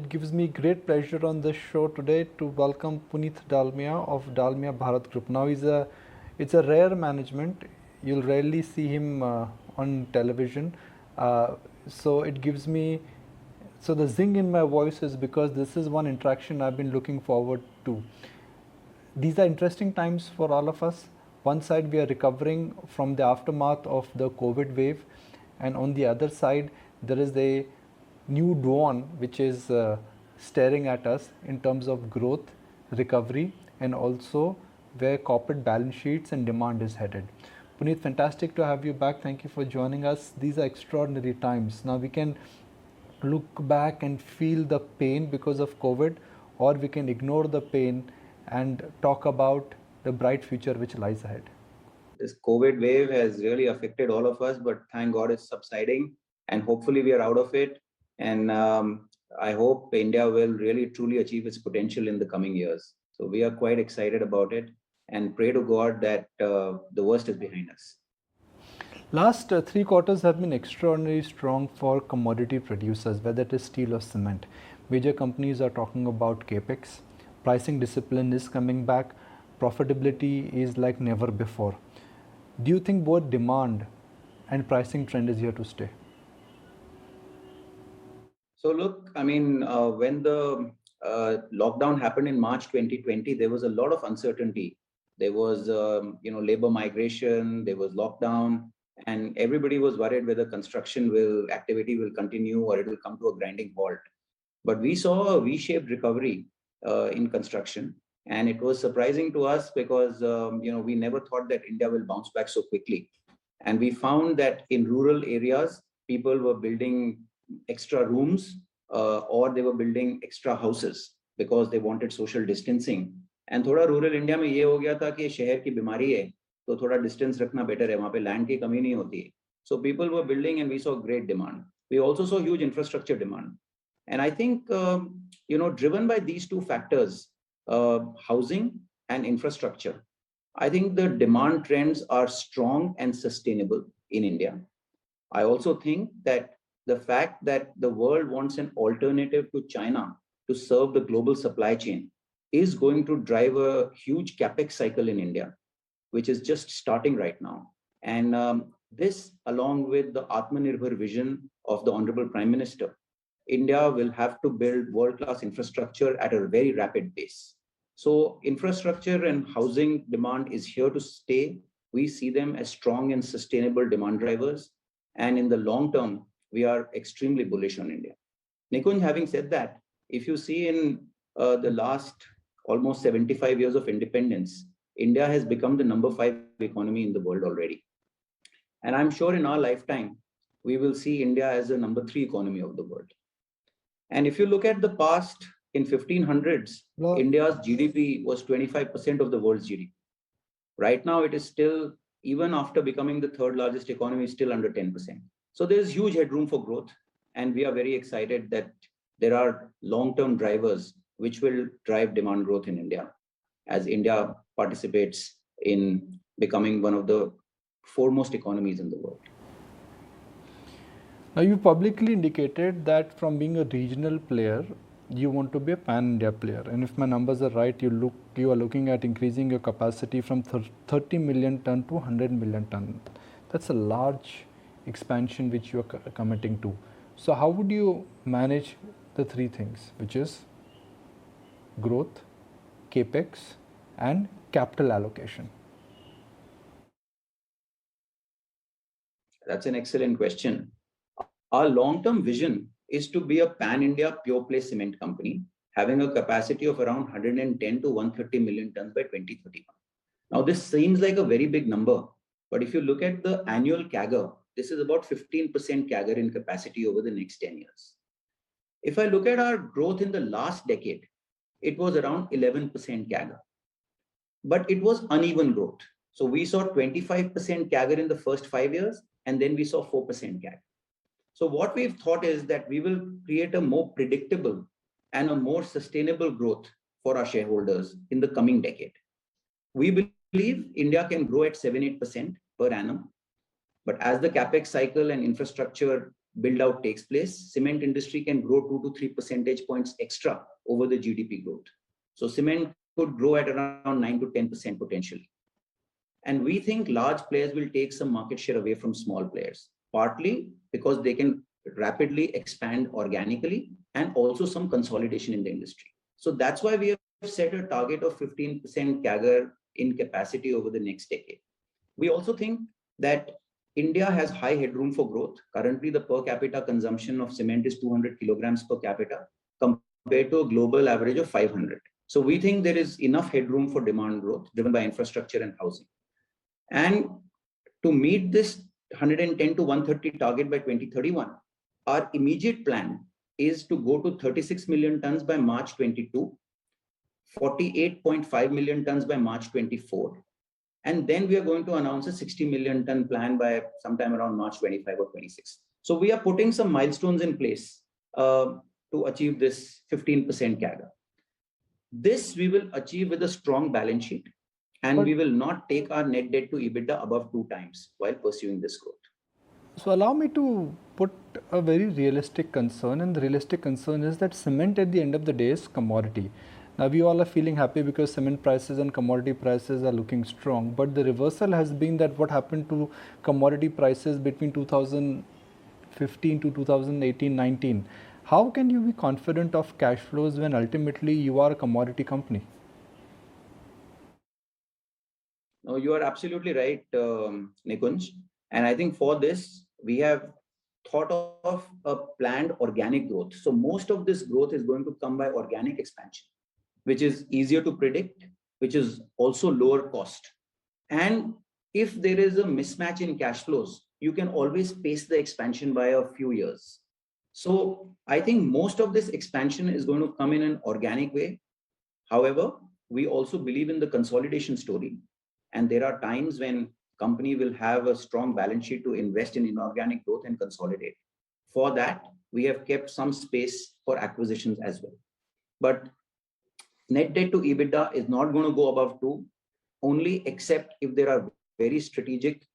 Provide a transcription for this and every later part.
it gives me great pleasure on this show today to welcome Puneet Dalmia of Dalmia Bharat Group. Now it's a rare management. You'll rarely see him on television. So it gives me, so the zing in my voice is because this is one interaction I've been looking forward to. These are interesting times for all of us. One side, we are recovering from the aftermath of the COVID wave, and on the other side, there is a new dawn which is staring at us in terms of growth, recovery, and also where corporate balance sheets and demand is headed. Puneet, fantastic to have you back. Thank you for joining us. These are extraordinary times. Now we can look back and feel the pain because of COVID, or we can ignore the pain and talk about the bright future which lies ahead. This COVID wave has really affected all of us, but thank God it's subsiding, and hopefully we are out of it. And I hope India will really truly achieve its potential in the coming years. So we are quite excited about it and pray to God that the worst is behind us. Last 3 quarters have been extraordinarily strong for commodity producers, whether it is steel or cement. Major companies are talking about capex. Pricing discipline is coming back. Profitability is like never before. Do you think both demand and pricing trend is here to stay? So look, I mean, when the lockdown happened in March 2020, there was a lot of uncertainty. There was, labor migration, there was lockdown, and everybody was worried whether construction activity will continue or it will come to a grinding halt. But we saw a V-shaped recovery in construction, and it was surprising to us because we never thought that India will bounce back so quickly. And we found that in rural areas, people were building extra rooms or they were building extra houses because they wanted social distancing. And थोड़ा rural India में ये हो गया था कि शहर की बीमारी है तो थोड़ा distance रखना better है, वहाँ पे land की कमी नहीं होती है. So people were building and we saw great demand. We also saw huge infrastructure demand. And I think, driven by these two factors, housing and infrastructure, I think the demand trends are strong and sustainable in India. I also think that the fact that the world wants an alternative to China to serve the global supply chain is going to drive a huge capex cycle in India, which is just starting right now. And this, along with the Atmanirbhar vision of the Honorable Prime Minister, India will have to build world-class infrastructure at a very rapid pace. So infrastructure and housing demand is here to stay. We see them as strong and sustainable demand drivers. And in the long term, we are extremely bullish on India. Nikunj, having said that, if you see in the last almost 75 years of independence, India has become the number 5 economy in the world already. And I'm sure in our lifetime, we will see India as the number 3 economy of the world. And if you look at the past, in 1500s, India's GDP was 25% of the world's GDP. Right now, it is still, even after becoming the 3rd largest economy, still under 10%. So there's huge headroom for growth. And we are very excited that there are long-term drivers which will drive demand growth in India as India participates in becoming one of the foremost economies in the world. Now, you publicly indicated that from being a regional player, you want to be a pan-India player. And if my numbers are right, you are looking at increasing your capacity from 30 million ton to 100 million ton. That's a large expansion which you are committing to. So how would you manage the 3 things, which is growth, capex, and capital allocation? That's an excellent question. Our long-term vision is to be a pan-India pure-play cement company, having a capacity of around 110 to 130 million tons by 2031. Now, this seems like a very big number, but if you look at the annual CAGR, this is about 15% CAGR in capacity over the next 10 years. If I look at our growth in the last decade, it was around 11% CAGR, but it was uneven growth. So we saw 25% CAGR in the first 5 years, and then we saw 4% CAGR. So what we've thought is that we will create a more predictable and a more sustainable growth for our shareholders in the coming decade. We believe India can grow at 7-8% per annum. But as the capex cycle and infrastructure build out takes place, cement industry can grow 2 to 3 percentage points extra over the GDP growth. So cement could grow at around 9 to 10% potentially. And we think large players will take some market share away from small players, partly because they can rapidly expand organically and also some consolidation in the industry. So that's why we have set a target of 15% CAGR in capacity over the next decade. We also think that India has high headroom for growth. Currently, the per capita consumption of cement is 200 kilograms per capita compared to a global average of 500. So we think there is enough headroom for demand growth driven by infrastructure and housing. And to meet this 110 to 130 target by 2031, our immediate plan is to go to 36 million tons by March 22, 48.5 million tons by March 24. And then we are going to announce a 60 million ton plan by sometime around March 25 or 26. So we are putting some milestones in place to achieve this 15% CAGR. This we will achieve with a strong balance sheet, and we will not take our net debt to EBITDA above 2 times while pursuing this growth. So allow me to put a very realistic concern, and the realistic concern is that cement at the end of the day is commodity. Now we all are feeling happy because cement prices and commodity prices are looking strong, but the reversal has been that what happened to commodity prices between 2015 to 2018-19. How can you be confident of cash flows when ultimately you are a commodity company? No, you are absolutely right, Nikunj. And I think for this, we have thought of a planned organic growth. So most of this growth is going to come by organic expansion, which is easier to predict, which is also lower cost. And if there is a mismatch in cash flows, you can always pace the expansion by a few years. So I think most of this expansion is going to come in an organic way. However, we also believe in the consolidation story. And there are times when company will have a strong balance sheet to invest in inorganic growth and consolidate. For that, we have kept some space for acquisitions as well. But net debt to EBITDA is not going to go above 2, only except if there are very strategic,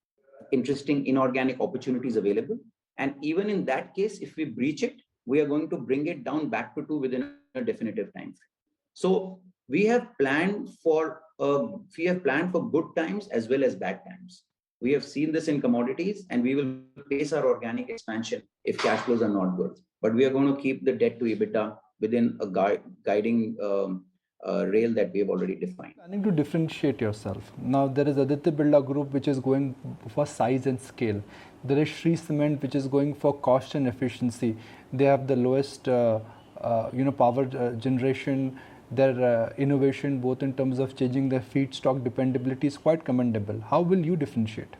interesting inorganic opportunities available. And even in that case, if we breach it, we are going to bring it down back to 2 within a definitive time frame. So we have planned for good times as well as bad times. We have seen this in commodities, and we will pace our organic expansion if cash flows are not good. But we are going to keep the debt to EBITDA within a guiding rail that we have already defined. Planning to differentiate yourself. Now there is Aditya Birla Group which is going for size and scale. There is Shree Cement which is going for cost and efficiency. They have the lowest power generation. Their innovation both in terms of changing their feedstock dependability is quite commendable. How will you differentiate?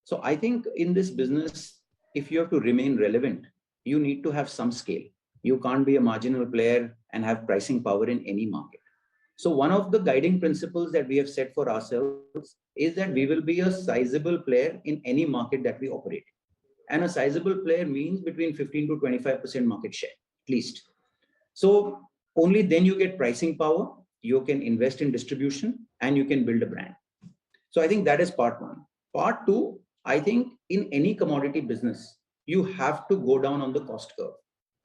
So I think in this business, if you have to remain relevant, you need to have some scale. You can't be a marginal player and have pricing power in any market. So one of the guiding principles that we have set for ourselves is that we will be a sizable player in any market that we operate. And a sizable player means between 15 to 25% market share, at least. So only then you get pricing power, you can invest in distribution, and you can build a brand. So I think that is part one. Part two, I think in any commodity business, you have to go down on the cost curve.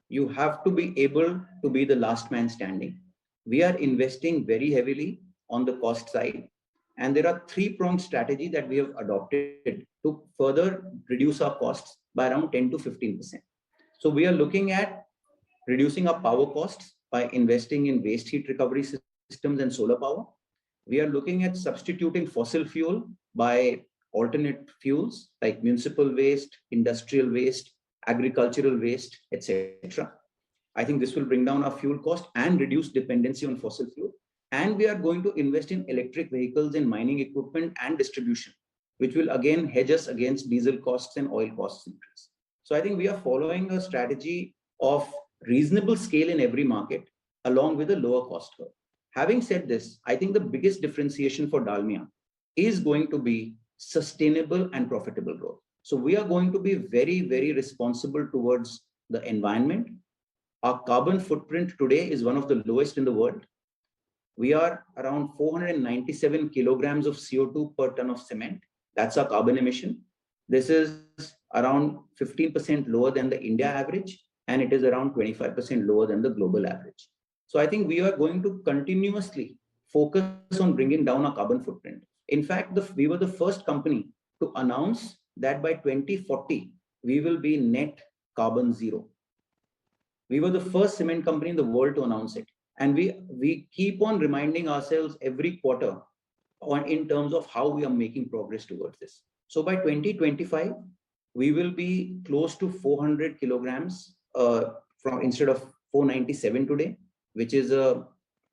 You have to be able to be the last man standing. We are investing very heavily on the cost side. And there are 3-pronged strategy that we have adopted to further reduce our costs by around 10 to 15%. So we are looking at reducing our power costs by investing in waste heat recovery systems and solar power. We are looking at substituting fossil fuel by alternate fuels like municipal waste, industrial waste, agricultural waste, etc. I think this will bring down our fuel cost and reduce dependency on fossil fuel. And we are going to invest in electric vehicles and mining equipment and distribution, which will again hedge us against diesel costs and oil costs increase. So I think we are following a strategy of reasonable scale in every market along with a lower cost curve. Having said this, I think the biggest differentiation for Dalmia is going to be sustainable and profitable growth. So we are going to be very, very responsible towards the environment. Our carbon footprint today is one of the lowest in the world. We are around 497 kilograms of CO2 per ton of cement. That's our carbon emission. This is around 15% lower than the India average, and it is around 25% lower than the global average. So I think we are going to continuously focus on bringing down our carbon footprint. In fact, we were the first company to announce that by 2040, we will be net carbon zero. We were the first cement company in the world to announce it. And we keep on reminding ourselves every quarter in terms of how we are making progress towards this. So by 2025, we will be close to 400 kilograms from instead of 497 today, which is a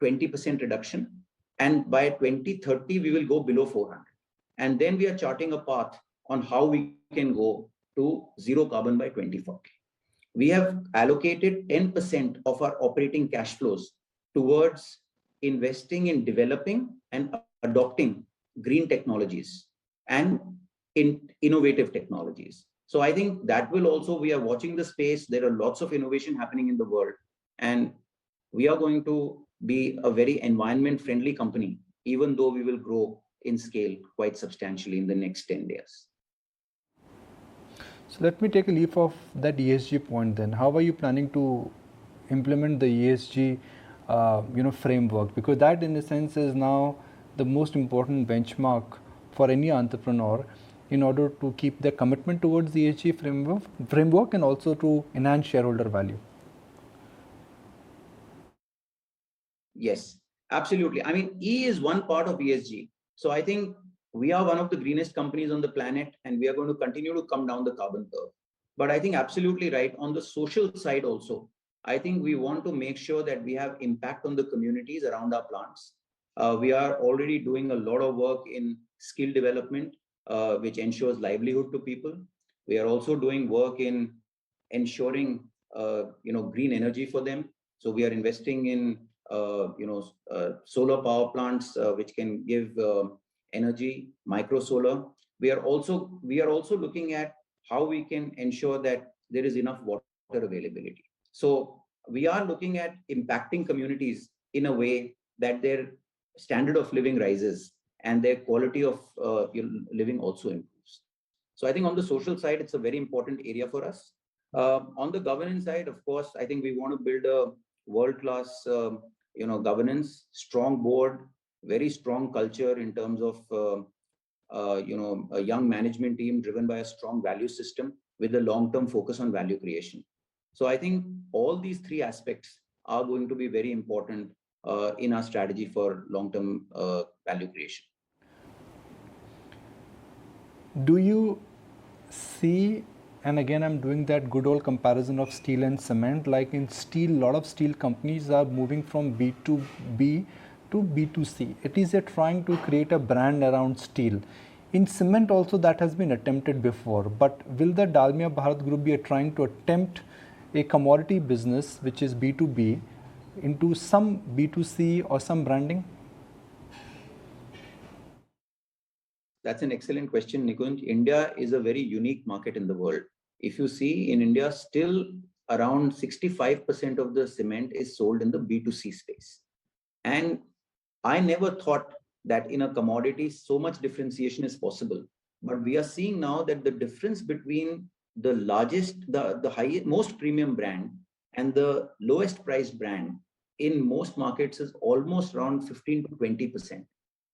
20% reduction. And by 2030, we will go below 400. And then we are charting a path on how we can go to zero carbon by 2040. We have allocated 10% of our operating cash flows towards investing in developing and adopting green technologies and innovative technologies. So I think that will also, we are watching the space. There are lots of innovation happening in the world, and we are going to be a very environment friendly company, even though we will grow in scale quite substantially in the next 10 years. So let me take a leap of that ESG point then. How are you planning to implement the ESG framework? Because that in a sense is now the most important benchmark for any entrepreneur in order to keep their commitment towards the ESG framework and also to enhance shareholder value. Yes, absolutely. I mean, E is one part of ESG. So I think we are one of the greenest companies on the planet, and we are going to continue to come down the carbon curve. But I think absolutely right. On the social side also, I think we want to make sure that we have impact on the communities around our plants. We are already doing a lot of work in skill development, which ensures livelihood to people. We are also doing work in ensuring, green energy for them. So we are investing in, solar power plants, which can give energy, micro solar. We are also looking at how we can ensure that there is enough water availability. So we are looking at impacting communities in a way that their standard of living rises and their quality of living also improves. So I think on the social side, it's a very important area for us. On the governance side, of course, I think we want to build a world-class, governance, strong board, very strong culture in terms of, a young management team driven by a strong value system with a long-term focus on value creation. So I think all these three aspects are going to be very important in our strategy for long-term value creation. Do you see, and again I'm doing that good old comparison of steel and cement, like in steel, a lot of steel companies are moving from B2B to B2C. It is trying to create a brand around steel. In cement also that has been attempted before, but will the Dalmia Bharat Group be trying to attempt a commodity business which is B2B into some B2C or some branding? That's an excellent question, Nikunj. India is a very unique market in the world. If you see in India, still around 65% of the cement is sold in the B2C space. And I never thought that in a commodity, so much differentiation is possible. But we are seeing now that the difference between the largest, the highest, most premium brand and the lowest priced brand in most markets is almost around 15 to 20%.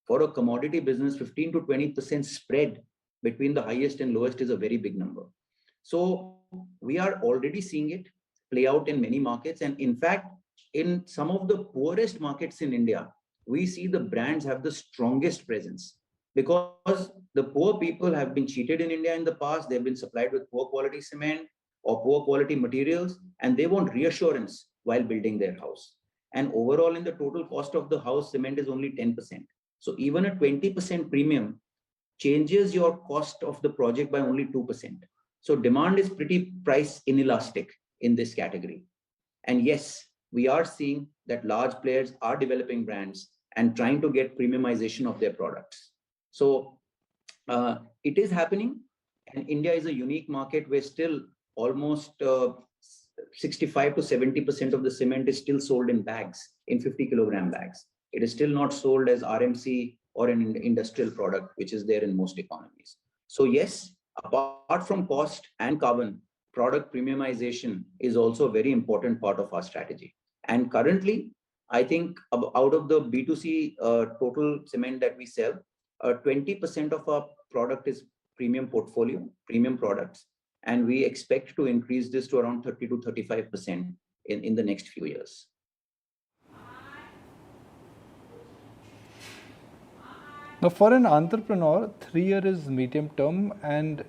For a commodity business, 15 to 20% spread between the highest and lowest is a very big number. So we are already seeing it play out in many markets. And in fact, in some of the poorest markets in India, we see the brands have the strongest presence because the poor people have been cheated in India in the past. They've been supplied with poor quality cement or poor quality materials, and they want reassurance while building their house. And overall, in the total cost of the house, cement is only 10%. So even a 20% premium changes your cost of the project by only 2%. So demand is pretty price inelastic in this category. And yes, we are seeing that large players are developing brands and trying to get premiumization of their products. So it is happening. And India is a unique market where still almost 65 to 70% of the cement is still sold in bags, in 50 kilogram bags. It is still not sold as RMC or an industrial product, which is there in most economies. So yes, Apart from cost and carbon, product premiumization is also a very important part of our strategy. And currently, I think out of the B2C total cement that we sell, 20% of our product is premium portfolio, premium products. And we expect to increase this to around 30 to 35% in the next few years. Now, for an entrepreneur, 3 year is medium term and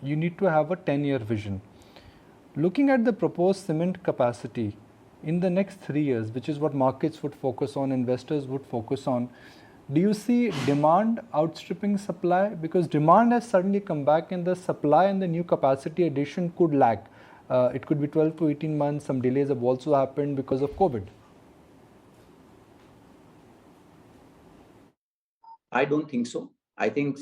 you need to have a 10-year vision. Looking at the proposed cement capacity in the next 3 years, which is what markets would focus on, investors would focus on, do you see demand outstripping supply? Because demand has suddenly come back and the supply and the new capacity addition could lag. It could be 12 to 18 months. Some delays have also happened because of COVID. I don't think so. I think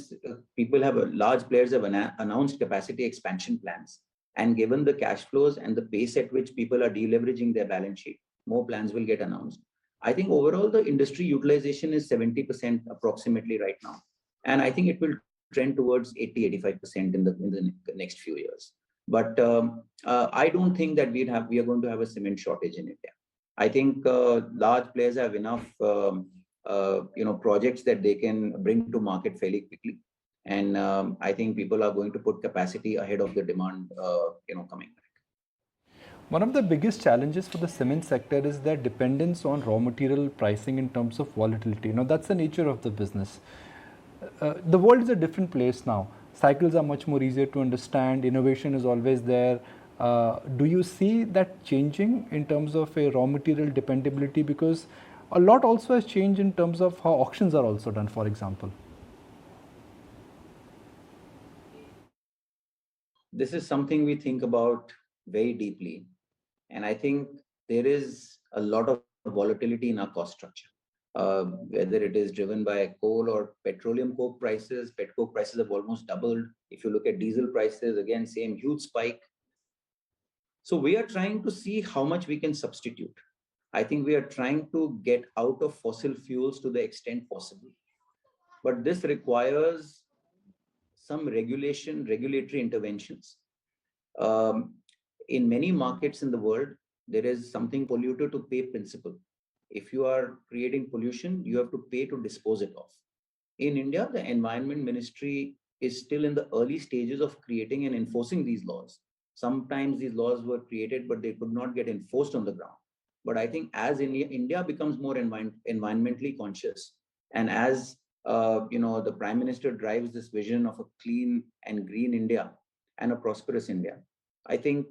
people have large players have announced capacity expansion plans, and given the cash flows and the pace at which people are deleveraging their balance sheet, more plans will get announced. I think overall the industry utilization is 70% approximately right now, and I think it will trend towards 80-85% in the next few years. But I don't think that we are going to have a cement shortage in India. I think large players have enough. Projects that they can bring to market fairly quickly, and I think people are going to put capacity ahead of the demand, coming back. One of the biggest challenges for the cement sector is their dependence on raw material pricing in terms of volatility. Now, that's the nature of the business. The world is a different place now. Cycles are much more easier to understand. Innovation is always there. Do you see that changing in terms of a raw material dependability? Because a lot also has changed in terms of how auctions are also done, for example. This is something we think about very deeply. And I think there is a lot of volatility in our cost structure, whether it is driven by coal or petroleum coke prices. Pet coke prices have almost doubled. If you look at diesel prices, again, same huge spike. So we are trying to see how much we can substitute. I think we are trying to get out of fossil fuels to the extent possible. But this requires some regulatory interventions. In many markets in the world, there is something polluter to pay principle. If you are creating pollution, you have to pay to dispose it off. In India, the Environment Ministry is still in the early stages of creating and enforcing these laws. Sometimes these laws were created, but they could not get enforced on the ground. But I think as India becomes more environmentally conscious, and as the Prime Minister drives this vision of a clean and green India and a prosperous India, I think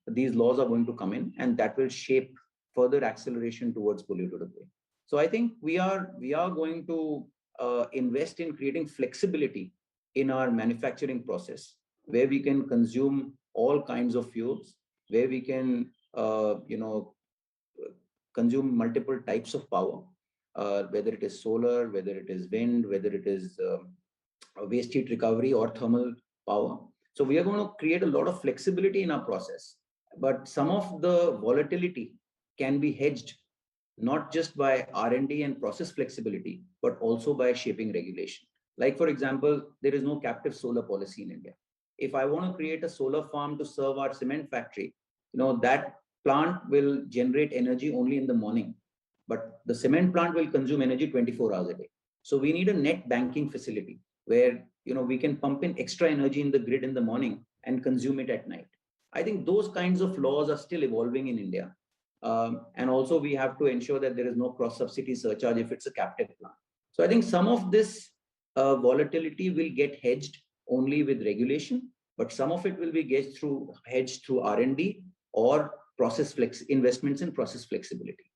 these laws are going to come in, and that will shape further acceleration towards polluter to pay. So I think we are going to invest in creating flexibility in our manufacturing process, where we can consume all kinds of fuels, where we can consume multiple types of power, whether it is solar, whether it is wind, whether it is waste heat recovery or thermal power. So we are going to create a lot of flexibility in our process, but some of the volatility can be hedged not just by R&D and process flexibility, but also by shaping regulation. Like, for example, there is no captive solar policy in India. If I want to create a solar farm to serve our cement factory, that plant will generate energy only in the morning, but the cement plant will consume energy 24 hours a day. So we need a net banking facility where we can pump in extra energy in the grid in the morning and consume it at night. I think those kinds of laws are still evolving in India. And also we have to ensure that there is no cross-subsidy surcharge if it's a captive plant. So I think some of this volatility will get hedged only with regulation, but some of it will be hedged through R&D or investments in process flexibility.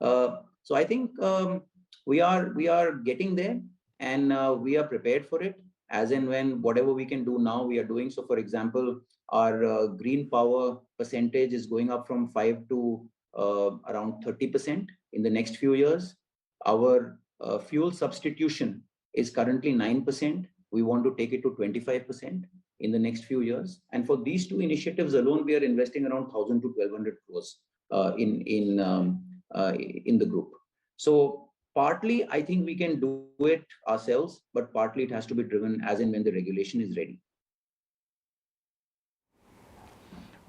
So I think we are getting there, and we are prepared for it. As and when whatever we can do now, we are doing. So, for example, our green power percentage is going up from 5 to around 30% in the next few years. Our fuel substitution is currently 9%. We want to take it to 25% in the next few years. And for these two initiatives alone, we are investing around 1,000 to 1,200 crores in the group. So partly, I think we can do it ourselves, but partly it has to be driven as and when the regulation is ready.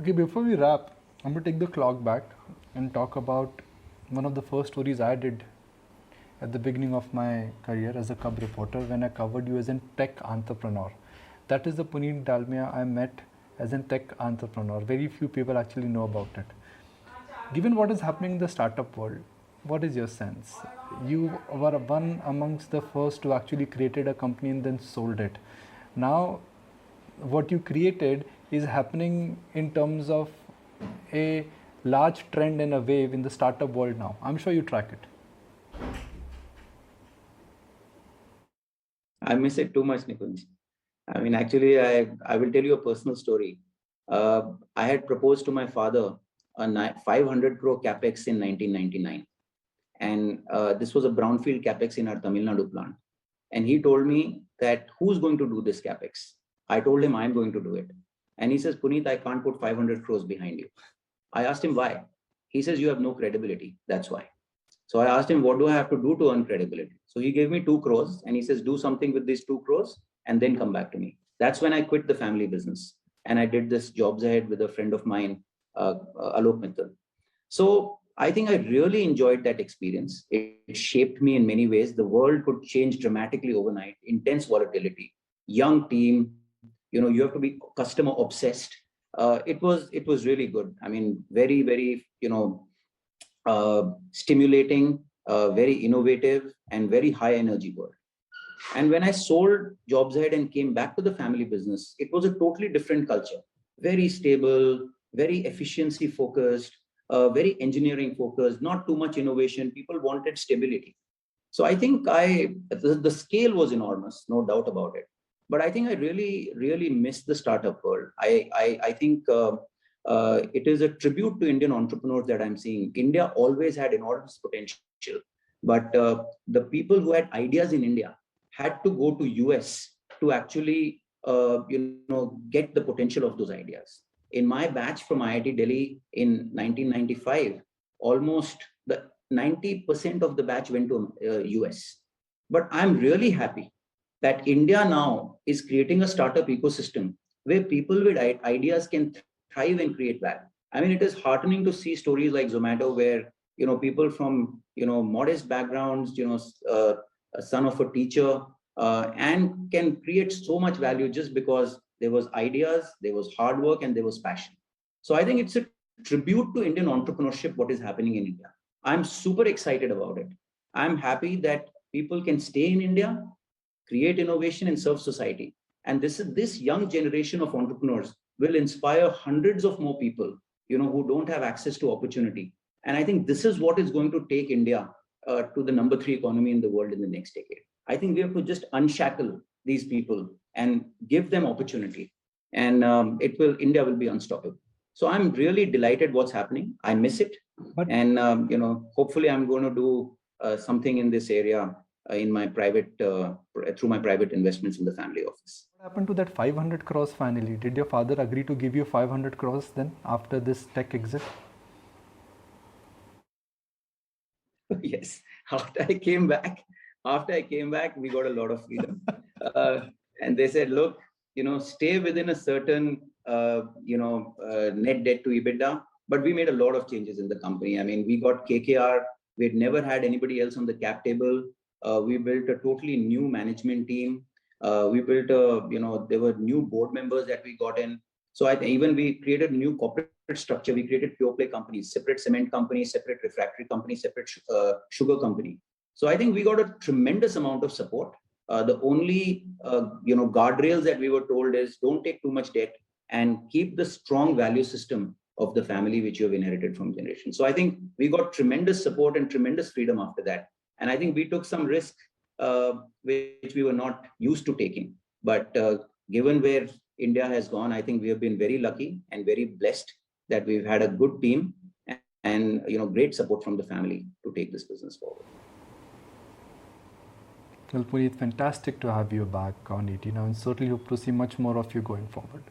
Okay, before we wrap, I'm going to take the clock back and talk about one of the first stories I did at the beginning of my career as a cub reporter when I covered you as a tech entrepreneur. That is the Puneet Dalmia I met as a tech entrepreneur. Very few people actually know about it. Given what is happening in the startup world, what is your sense? You were one amongst the first to actually created a company and then sold it. Now, what you created is happening in terms of a large trend and a wave in the startup world now. I'm sure you track it. I miss it too much, Nikunj. I mean, actually, I will tell you a personal story. I had proposed to my father a 500 crore capex in 1999. And this was a brownfield capex in our Tamil Nadu plant. And he told me that who's going to do this capex? I told him I'm going to do it. And he says, Puneet, I can't put 500 crores behind you. I asked him why. He says, you have no credibility. That's why. So I asked him, what do I have to do to earn credibility? So he gave me 2 crores and he says, do something with these 2 crores and then come back to me. That's when I quit the family business. And I did this jobs ahead with a friend of mine, Alok Mittal. So I think I really enjoyed that experience. It shaped me in many ways. The world could change dramatically overnight, intense volatility, young team, you have to be customer obsessed. It was really good. I mean, very, very, stimulating, very innovative, and very high energy world. And when I sold Jobs Ahead and came back to the family business, it was a totally different culture. Very stable, very efficiency focused, very engineering focused, not too much innovation. People wanted stability. So I think the scale was enormous, no doubt about it. But I think I really, really miss the startup world. I think it is a tribute to Indian entrepreneurs that I'm seeing. India always had enormous potential, but the people who had ideas in India had to go to US to actually, get the potential of those ideas. In my batch from IIT Delhi in 1995, almost the 90% of the batch went to US. But I'm really happy that India now is creating a startup ecosystem where people with ideas can thrive and create value. I mean, it is heartening to see stories like Zomato where, people from, modest backgrounds, a son of a teacher, and can create so much value just because there was ideas, there was hard work, and there was passion. So I think it's a tribute to Indian entrepreneurship, what is happening in India. I'm super excited about it. I'm happy that people can stay in India, create innovation, and serve society. And this young generation of entrepreneurs will inspire hundreds of more people, who don't have access to opportunity. And I think this is what is going to take India to the number 3 economy in the world in the next decade. I think we have to just unshackle these people and give them opportunity, and India will be unstoppable. So I'm really delighted what's happening. I miss it, and hopefully I'm going to do something in this area in my private through my private investments in the family office. What happened to that 500 crores finally? Did your father agree to give you 500 crores then after this tech exit? Yes. After I came back, we got a lot of freedom. And they said, look, stay within a certain, net debt to EBITDA. But we made a lot of changes in the company. I mean, we got KKR. We had never had anybody else on the cap table. We built a totally new management team. We built there were new board members that we got in. So even we created a new corporate structure. We created pure play companies, separate cement company, separate refractory company, separate sugar company. So I think we got a tremendous amount of support. The only guardrails that we were told is don't take too much debt and keep the strong value system of the family which you have inherited from generation. So I think we got tremendous support and tremendous freedom after that. And I think we took some risk which we were not used to taking. But given where India has gone, I think we have been very lucky and very blessed that we've had a good team and great support from the family to take this business forward. Well, Puneet, fantastic to have you back on it, and certainly hope to see much more of you going forward.